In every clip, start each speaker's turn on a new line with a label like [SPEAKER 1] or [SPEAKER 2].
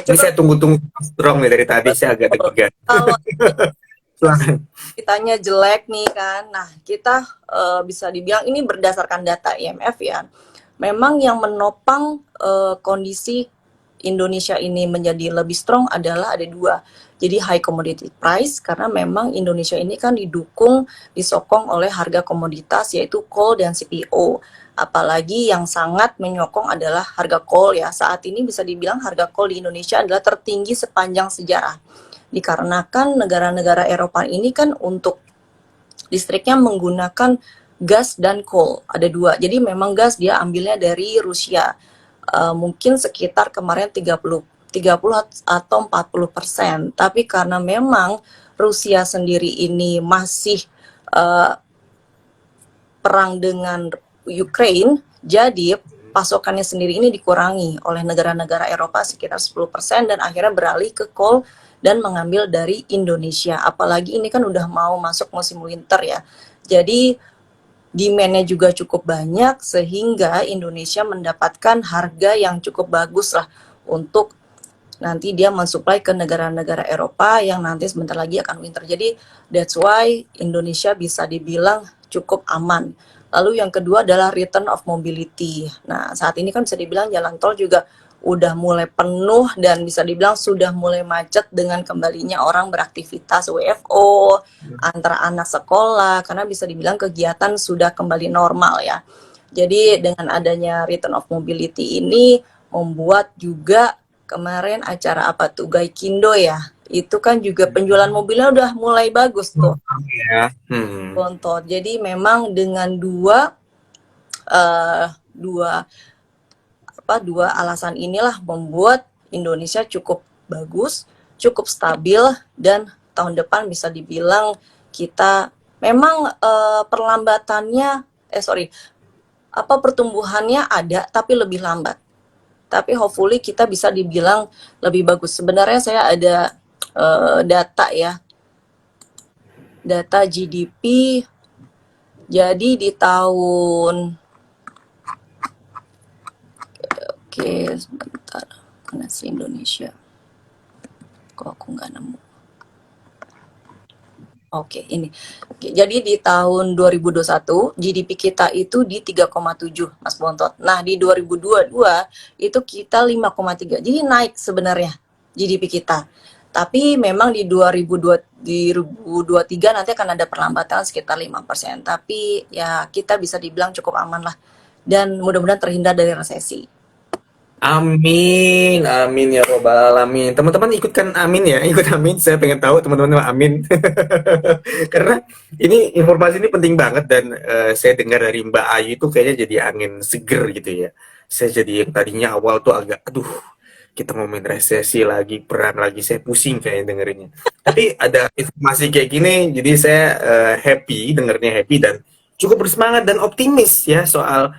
[SPEAKER 1] Ini
[SPEAKER 2] coba
[SPEAKER 1] saya tunggu-tunggu strong nih dari tadi, saya agak deg-degan.
[SPEAKER 2] kalau
[SPEAKER 1] Silakan.
[SPEAKER 2] kitanya jelek nih kan. Nah, kita bisa dibilang ini berdasarkan data IMF ya. Memang yang menopang kondisi Indonesia ini menjadi lebih strong adalah ada dua. Jadi high commodity price karena memang Indonesia ini kan disokong oleh harga komoditas yaitu coal dan CPO. Apalagi yang sangat menyokong adalah harga coal ya. Saat ini bisa dibilang harga coal di Indonesia adalah tertinggi sepanjang sejarah. Dikarenakan negara-negara Eropa ini kan untuk listriknya menggunakan gas dan coal. Ada dua. Jadi memang gas dia ambilnya dari Rusia. Mungkin sekitar kemarin 30 atau 40%. Tapi karena memang Rusia sendiri ini masih uh, perang dengan Ukraine, jadi pasokannya sendiri ini dikurangi oleh negara-negara Eropa sekitar 10% dan akhirnya beralih ke coal dan mengambil dari Indonesia. Apalagi ini kan udah mau masuk musim winter ya. Jadi demand-nya juga cukup banyak sehingga Indonesia mendapatkan harga yang cukup bagus lah untuk nanti dia mensuplai ke negara-negara Eropa yang nanti sebentar lagi akan winter. Jadi that's why Indonesia bisa dibilang cukup aman. Lalu yang kedua adalah return of mobility. Nah, saat ini kan bisa dibilang jalan tol juga udah mulai penuh dan bisa dibilang sudah mulai macet dengan kembalinya orang beraktivitas WFO, antara anak sekolah, karena bisa dibilang kegiatan sudah kembali normal ya. Jadi dengan adanya return of mobility ini membuat juga kemarin acara apa tuh Gaikindo ya, itu kan juga penjualan mobilnya udah mulai bagus tuh.
[SPEAKER 1] Ya.
[SPEAKER 2] Bontot. Jadi memang dengan uh, dua dua alasan inilah membuat Indonesia cukup bagus, cukup stabil dan tahun depan bisa dibilang kita memang perlambatannya pertumbuhannya ada tapi lebih lambat. Tapi hopefully kita bisa dibilang lebih bagus. Sebenarnya saya ada data ya. Data GDP jadi di tahun sebentar, mana sih Indonesia? Kok aku nggak nemu? Ini. Jadi di tahun 2021 GDP kita itu di 3,7 Mas Bontot. Nah, di 2022 itu kita 5,3. Jadi naik sebenarnya GDP kita. Tapi memang di 2023 nanti akan ada perlambatan sekitar 5%. Tapi ya kita bisa dibilang cukup aman lah. Dan mudah-mudahan terhindar dari resesi.
[SPEAKER 1] Amin, amin ya robbal alamin. Teman-teman ikutkan amin ya, ikut amin. Saya pengen tahu teman-teman amin. Karena ini informasi ini penting banget dan saya dengar dari Mbak Ayu itu kayaknya jadi angin seger gitu ya. Saya jadi yang tadinya awal tuh agak, aduh, kita mau main resesi lagi, perang lagi, saya pusing kayaknya dengerinnya. Tapi ada informasi kayak gini, jadi saya happy, dengernya happy dan cukup bersemangat dan optimis ya soal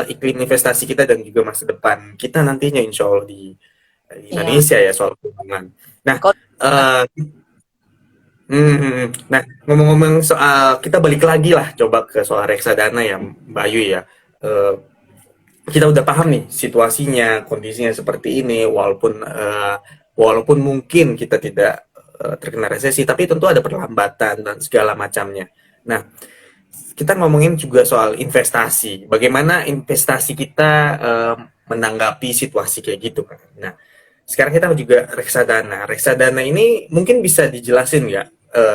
[SPEAKER 1] iklim investasi kita dan juga masa depan kita nantinya insya Allah di
[SPEAKER 2] Iya.
[SPEAKER 1] Indonesia ya soal keuangan. Nah,
[SPEAKER 2] Kalau
[SPEAKER 1] uh, nah ngomong-ngomong soal kita balik lagi lah coba ke soal reksadana ya Mbak Ayu ya. Uh, kita udah paham nih situasinya, kondisinya seperti ini, walaupun mungkin kita tidak terkena resesi, tapi tentu ada perlambatan dan segala macamnya. Nah, kita ngomongin juga soal investasi. Bagaimana investasi kita menanggapi situasi kayak gitu kan. Nah, sekarang kita juga reksadana. Reksadana ini mungkin bisa dijelasin nggak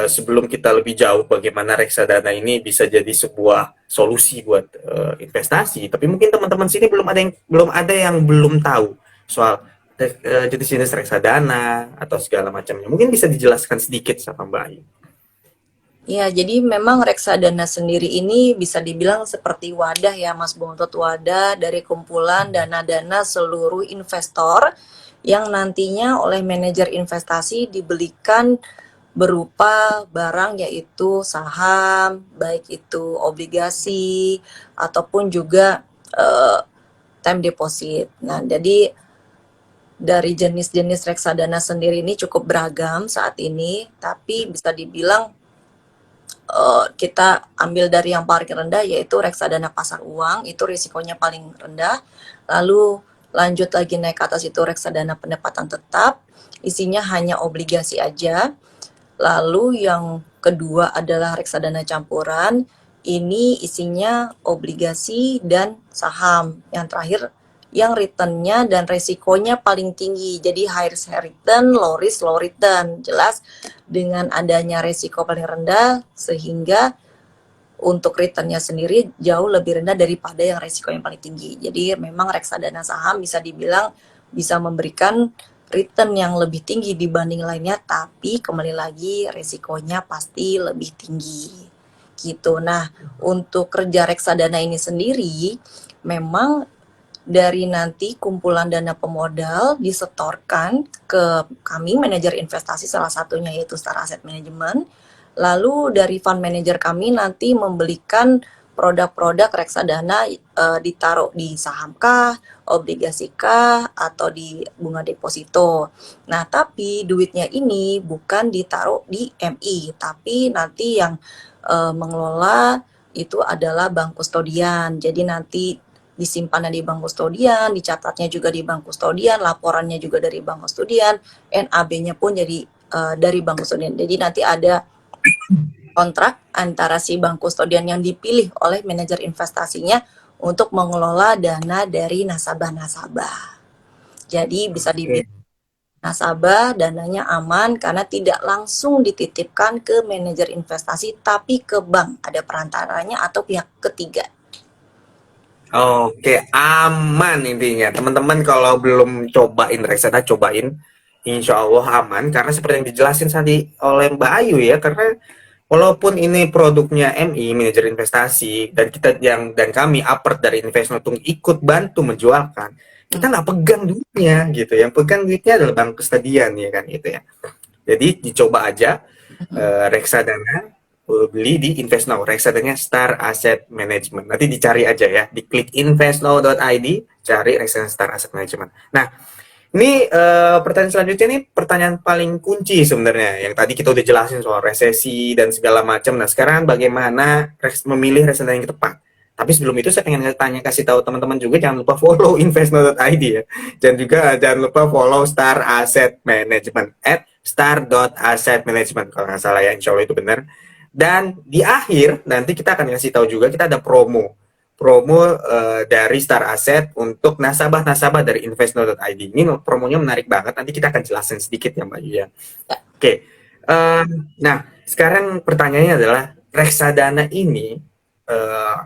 [SPEAKER 1] sebelum kita lebih jauh bagaimana reksadana ini bisa jadi sebuah solusi buat investasi. Tapi mungkin teman-teman sini belum tahu soal jenis-jenis reksadana atau segala macamnya. Mungkin bisa dijelaskan sedikit sama Mbak Ayu.
[SPEAKER 2] Ya, jadi memang reksadana sendiri ini bisa dibilang seperti wadah ya Mas Bontot, wadah dari kumpulan dana-dana seluruh investor yang nantinya oleh manajer investasi dibelikan berupa barang yaitu saham, baik itu obligasi ataupun juga time deposit. Nah, jadi dari jenis-jenis reksadana sendiri ini cukup beragam saat ini, tapi bisa dibilang kita ambil dari yang paling rendah yaitu reksadana pasar uang, itu risikonya paling rendah. Lalu lanjut lagi naik ke atas itu reksadana pendapatan tetap, isinya hanya obligasi aja. Lalu yang kedua adalah reksadana campuran, ini isinya obligasi dan saham. Yang terakhir yang returnnya dan resikonya paling tinggi. Jadi high risk high return, low risk low return. Jelas dengan adanya resiko paling rendah sehingga untuk returnnya sendiri jauh lebih rendah daripada yang resiko yang paling tinggi. Jadi memang reksadana saham bisa dibilang bisa memberikan return yang lebih tinggi dibanding lainnya, tapi kembali lagi resikonya pasti lebih tinggi. Gitu. Nah, untuk kerja reksadana ini sendiri memang dari nanti kumpulan dana pemodal disetorkan ke kami manajer investasi, salah satunya yaitu Star Asset Management. Lalu dari fund manager kami nanti membelikan produk-produk reksadana, ditaruh di saham kah, obligasi kah, atau di bunga deposito. Nah, tapi duitnya ini bukan ditaruh di MI, tapi nanti yang mengelola itu adalah bank kustodian. Jadi nanti disimpannya di bank kustodian, dicatatnya juga di bank kustodian, laporannya juga dari bank kustodian, NAB-nya pun jadi dari bank kustodian. Jadi nanti ada kontrak antara si bank kustodian yang dipilih oleh manajer investasinya untuk mengelola dana dari nasabah-nasabah. Jadi bisa
[SPEAKER 1] Oke.
[SPEAKER 2] dibilang nasabah dananya aman karena tidak langsung dititipkan ke manajer investasi tapi ke bank, ada perantaranya atau pihak ketiga.
[SPEAKER 1] Oke, aman intinya. Teman-teman kalau belum cobain reksadana, cobain. Insya Allah aman, karena seperti yang dijelasin tadi oleh Mbak Ayu ya, karena walaupun ini produknya MI, manajer investasi, dan kita dan kami upper dari Investment untuk ikut bantu menjualkan, kita nggak pegang duitnya gitu. Yang pegang duitnya adalah bank kustodian ya kan gitu ya. Jadi dicoba aja reksadana, beli di Invest Now, reksadanya Star Asset Management. Nanti dicari aja ya, diklik investnow.id, cari reksadana Star Asset Management. Nah, ini pertanyaan selanjutnya nih pertanyaan paling kunci sebenarnya. Yang tadi kita udah jelasin soal resesi dan segala macam. Nah, sekarang bagaimana memilih reksadana yang tepat? Tapi sebelum itu saya pengen tanya, kasih tahu teman-teman juga, jangan lupa follow investnow.id ya. Dan juga jangan lupa follow Star Asset Management at star.assetmanagement kalau nggak salah ya, insya Allah itu benar. Dan di akhir nanti kita akan kasih tahu juga kita ada promo dari Star Asset untuk nasabah-nasabah dari investno.id. Ini promonya menarik banget. Nanti kita akan jelasin sedikit ya Mbak Yuya. Oke. Uh, nah, sekarang pertanyaannya adalah reksadana ini uh,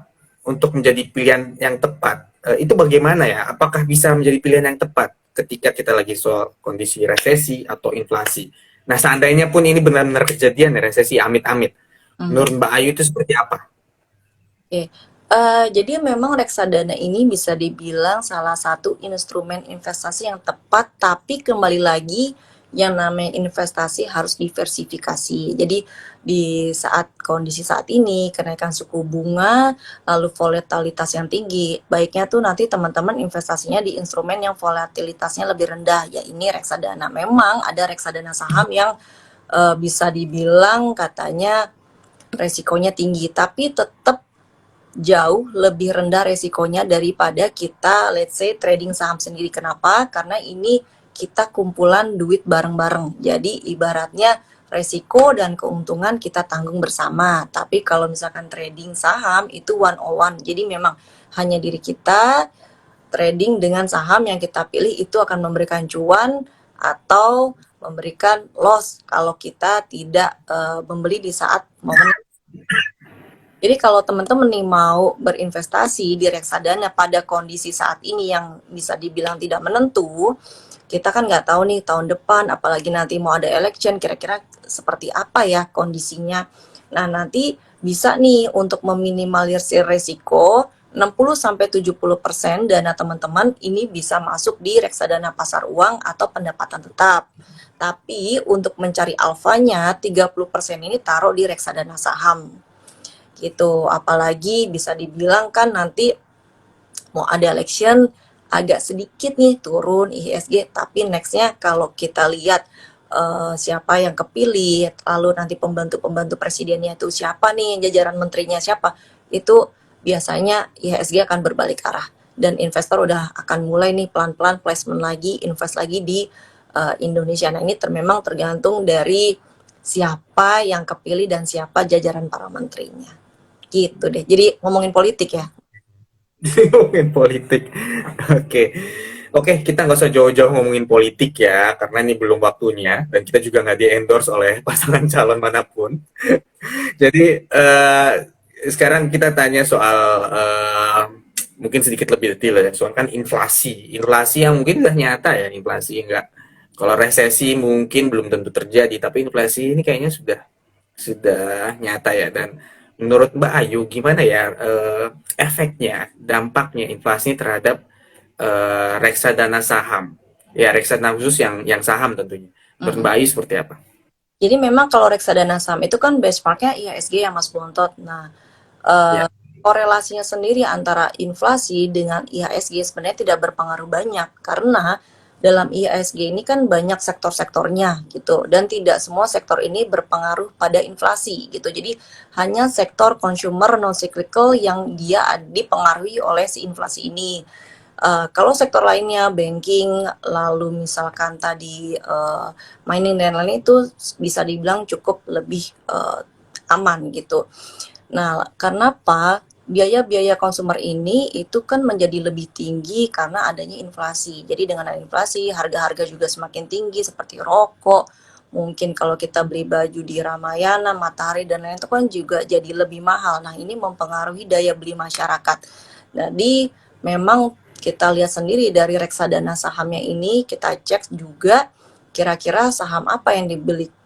[SPEAKER 1] untuk menjadi pilihan yang tepat itu bagaimana ya? Apakah bisa menjadi pilihan yang tepat ketika kita lagi soal kondisi resesi atau inflasi? Nah, seandainya pun ini benar-benar kejadian ya, resesi amit-amit, menurut Mbak Ayu itu seperti apa?
[SPEAKER 2] Oke, jadi memang reksadana ini bisa dibilang salah satu instrumen investasi yang tepat, tapi kembali lagi yang namanya investasi harus diversifikasi. Jadi di saat kondisi saat ini kenaikan suku bunga, lalu volatilitas yang tinggi, baiknya tuh nanti teman-teman investasinya di instrumen yang volatilitasnya lebih rendah, ya ini reksadana. Memang ada reksadana saham yang bisa dibilang katanya resikonya tinggi, tapi tetap jauh lebih rendah resikonya daripada kita let's say trading saham sendiri. Kenapa? Karena ini kita kumpulan duit bareng-bareng. Jadi ibaratnya resiko dan keuntungan kita tanggung bersama. Tapi kalau misalkan trading saham itu one on one. Jadi memang hanya diri kita trading dengan saham yang kita pilih itu akan memberikan cuan atau memberikan loss kalau kita tidak membeli di saat momen. Jadi kalau teman-teman nih mau berinvestasi di reksadana pada kondisi saat ini yang bisa dibilang tidak menentu, kita kan nggak tahu nih tahun depan, apalagi nanti mau ada election, kira-kira seperti apa ya kondisinya. Nah nanti bisa nih untuk meminimalisir resiko 60-70% dana teman-teman ini bisa masuk di reksadana pasar uang atau pendapatan tetap. Tapi untuk mencari alfanya 30% ini taruh di reksadana saham gitu. Apalagi bisa dibilang kan nanti mau ada election agak sedikit nih turun IHSG, tapi nextnya kalau kita lihat siapa yang kepilih, lalu nanti pembantu-pembantu presidennya itu siapa nih, jajaran menterinya siapa, itu biasanya IHSG akan berbalik arah. dan investor udah akan mulai nih pelan-pelan placement lagi, invest lagi di Indonesia. Nah, ini memang tergantung dari siapa yang kepilih dan siapa jajaran para menterinya. Gitu deh. Jadi ngomongin politik ya.
[SPEAKER 1] Ngomongin politik. Oke. Oke, kita nggak usah jauh-jauh ngomongin politik ya, karena ini belum waktunya, dan kita juga nggak di-endorse oleh pasangan calon manapun. Jadi, sekarang kita tanya soal, mungkin sedikit lebih detail ya, soal kan inflasi. Inflasi yang mungkin udah nyata ya, inflasi nggak, kalau resesi mungkin belum tentu terjadi, tapi inflasi ini kayaknya sudah nyata ya. Dan menurut Mbak Ayu, gimana ya efeknya, dampaknya inflasi terhadap reksadana saham? Ya, reksadana khusus yang saham tentunya. Menurut
[SPEAKER 2] Mm-mm.
[SPEAKER 1] Mbak Ayu seperti apa?
[SPEAKER 2] Jadi memang kalau reksadana saham itu kan benchmarknya IHSG ya Mas Bontot. Nah, eh,
[SPEAKER 1] Ya.
[SPEAKER 2] korelasinya sendiri antara inflasi dengan IHSG sebenarnya tidak berpengaruh banyak karena dalam IHSG ini kan banyak sektor-sektornya gitu dan tidak semua sektor ini berpengaruh pada inflasi gitu. Jadi hanya sektor consumer non cyclical yang dia dipengaruhi oleh si inflasi ini. Kalau sektor lainnya banking, lalu misalkan tadi mining dan lain-lain itu bisa dibilang cukup lebih aman gitu. Nah, karena apa? Biaya-biaya konsumer ini itu kan menjadi lebih tinggi karena adanya inflasi. Jadi dengan ada inflasi, harga-harga juga semakin tinggi seperti rokok. Mungkin kalau kita beli baju di Ramayana, Matahari dan lain-lain itu kan juga jadi lebih mahal. Nah, ini mempengaruhi daya beli masyarakat. Jadi memang kita lihat sendiri dari reksadana sahamnya ini, kita cek juga kira-kira saham apa yang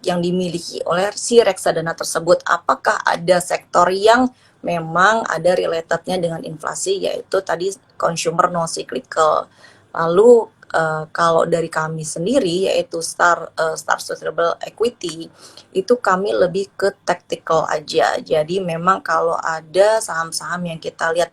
[SPEAKER 2] dimiliki oleh si reksadana tersebut. Apakah ada sektor yang memang ada relatednya dengan inflasi, yaitu tadi consumer non cyclical. Lalu kalau dari kami sendiri yaitu Star Sustainable Equity itu kami lebih ke tactical aja. Jadi memang kalau ada saham-saham yang kita lihat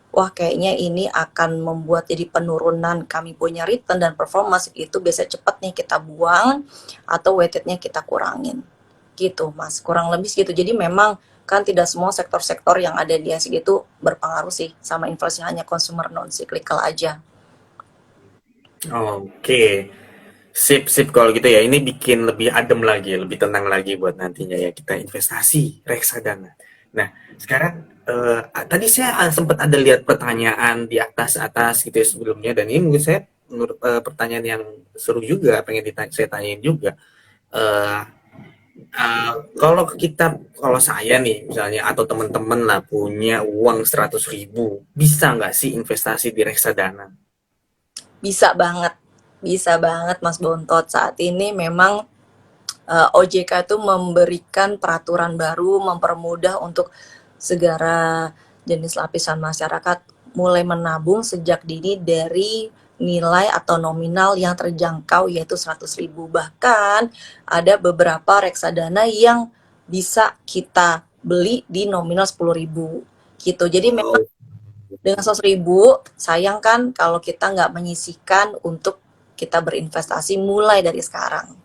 [SPEAKER 2] wah kayaknya ini akan membuat jadi penurunan kami punya return dan performance itu biasanya cepat nih kita buang atau weightednya kita kurangin gitu mas kurang lebih segitu jadi memang kan tidak semua sektor-sektor yang ada di IHSG itu berpengaruh sih sama inflasi hanya consumer non cyclical aja.
[SPEAKER 1] Oke. Sip, sip kalau gitu ya. Ini bikin lebih adem lagi, lebih tenang lagi buat nantinya ya kita investasi reksadana. Nah, sekarang tadi saya sempat ada lihat pertanyaan di atas-atas gitu ya sebelumnya, dan ini menurut saya menurut pertanyaan yang seru juga, pengen saya tanyain juga. Eh, kalau kalau saya nih misalnya atau teman-teman lah punya uang 100.000, bisa nggak sih investasi di reksadana?
[SPEAKER 2] Bisa banget, bisa banget Mas Bontot. Saat ini memang OJK itu memberikan peraturan baru mempermudah untuk segala jenis lapisan masyarakat mulai menabung sejak dini dari nilai atau nominal yang terjangkau yaitu 100.000. Bahkan ada beberapa reksadana yang bisa kita beli di nominal 10.000 gitu. Jadi memang
[SPEAKER 1] Wow.
[SPEAKER 2] dengan 100.000 sayang kan kalau kita nggak menyisihkan untuk kita berinvestasi mulai dari sekarang.